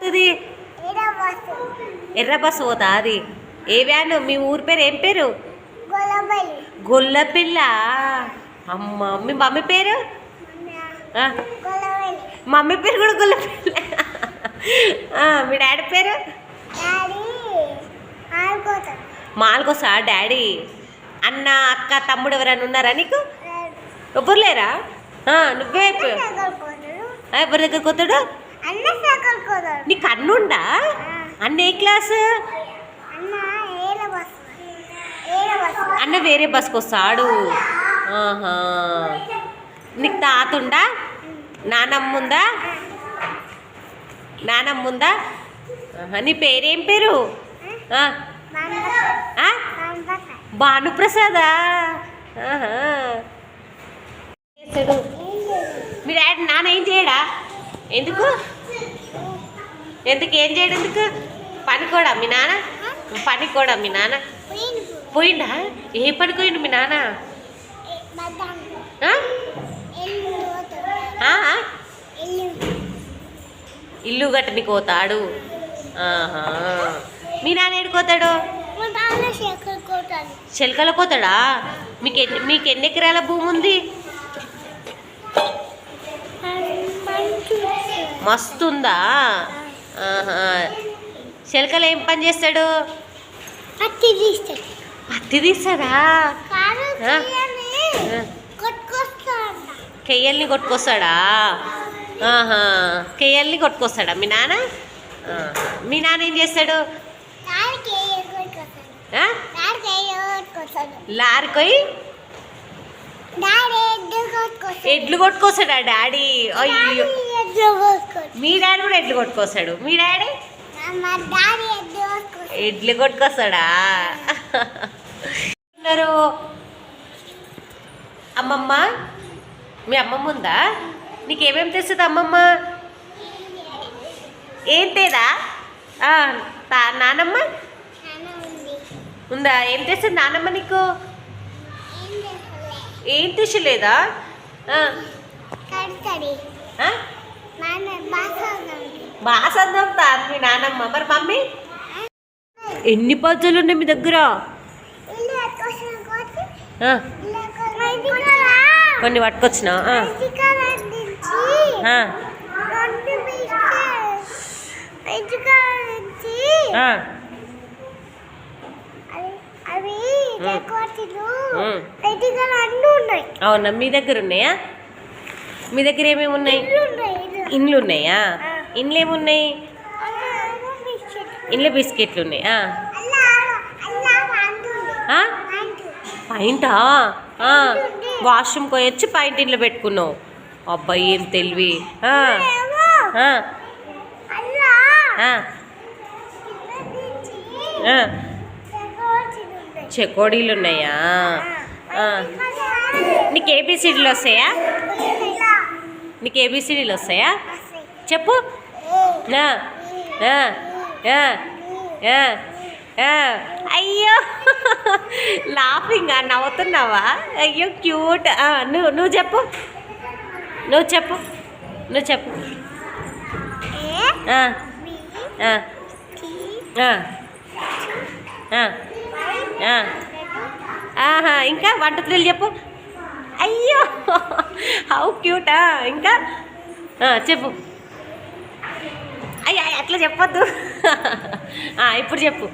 అది ఎర్ర బస్సు పోతా అది. ఏ వ్యాను? మీ ఊరి పేరు ఏం పేరు? గొల్లపిల్ల. అమ్మ, మీ మమ్మీ పేరు? మమ్మీ పేరు కూడా గొల్లపిల్ల. మీ డాడీ పేరు? మాల్కోసా డాడీ. అన్న, అక్క, తమ్ముడు ఎవరైనా ఉన్నారా నీకు? ఎవ్వరు లేరా? నువ్వే ఎవరి దగ్గర పోతాడు? నీకు అన్నుండా? అన్న ఏ క్లాసు? అన్న వేరే బస్కి వస్తాడు. నీకు తాతుండా? నానమ్ముందా? నానమ్ముందా? నీ పేరేం పేరు? భానుప్రసాదా? మీ డాడీ నాన్న ఏం చేయడా? ఎందుకు ఎందుకు ఏం చేయడు? ఎందుకు పనికోడా మీ నాన్న? పనికోడా మీ నాన్న? పోయిండా? ఏ పనికోయిండు మీ నాన్న? ఇల్లు గట్టనికి పోతాడు. మీ నాన్న ఏడుకోతాడు? చెలకల పోతాడా? మీకు ఎన్ని ఎకరాల భూమి ఉంది? మస్తుందా? చెలకలు ఏం పని చేస్తాడు? పత్తి తీస్తాడా? కెయ్యల్ని కొట్టుకొస్తాడా? కెయ్యల్ని కొట్టుకొస్తాడా మీ నాన్న? మీ నాన్న ఏం చేస్తాడు? లారీకొయి ఎడ్లు కొట్టుకొస్తాడా డాడీ? అయ్యో, మీ డాడీ కూడా ఎడ్లు కొట్టుకొస్తాడు. మీ డాడీ ఎడ్లు కొట్టుకొస్తాడా? అమ్మమ్మ, మీ అమ్మమ్మ ఉందా? నీకేమేమి తెస్తుంది అమ్మమ్మ? ఏం తేదా? నానమ్మ ఉందా? ఏం తెస్తుంది నానమ్మ నీకు? ఏం తెచ్చలేదా? బాగా చదువుతా మీ నానమ్మ. మరి మమ్మీ ఎన్ని పద్దులు ఉన్నాయి మీ దగ్గర? కొన్ని పట్టుకొచ్చినా? అవునా, మీ దగ్గర ఉన్నాయా? మీ దగ్గర ఏమేమి ఉన్నాయి? ఇండ్లు ఉన్నాయా? ఇండ్లు ఏమున్నాయి? ఇండ్ల బిస్కెట్లు ఉన్నాయి. పాయింటా? వాష్రూమ్ పోయొచ్చి పాయింట్ ఇంట్లో పెట్టుకున్నావు. అబ్బాయి ఏం తెలివి. చెకోడీలు ఉన్నాయా? నీకు ఏబిసిడీలు వస్తాయా? నీకు ఏబిసిడీలు వస్తాయా? చెప్పు. అయ్యో, లాఫింగ్. నవ్వుతున్నావా? అయ్యో క్యూట్. నువ్వు చెప్పు. నువ్వు చెప్పు. నువ్వు చెప్పు. ఇంకా 1 2 3 చెప్పు. అయ్యో, హౌ క్యూటా. ఇంకా చెప్పు. అయ్యా, అట్లా చెప్పొద్దు. ఇప్పుడు చెప్పు.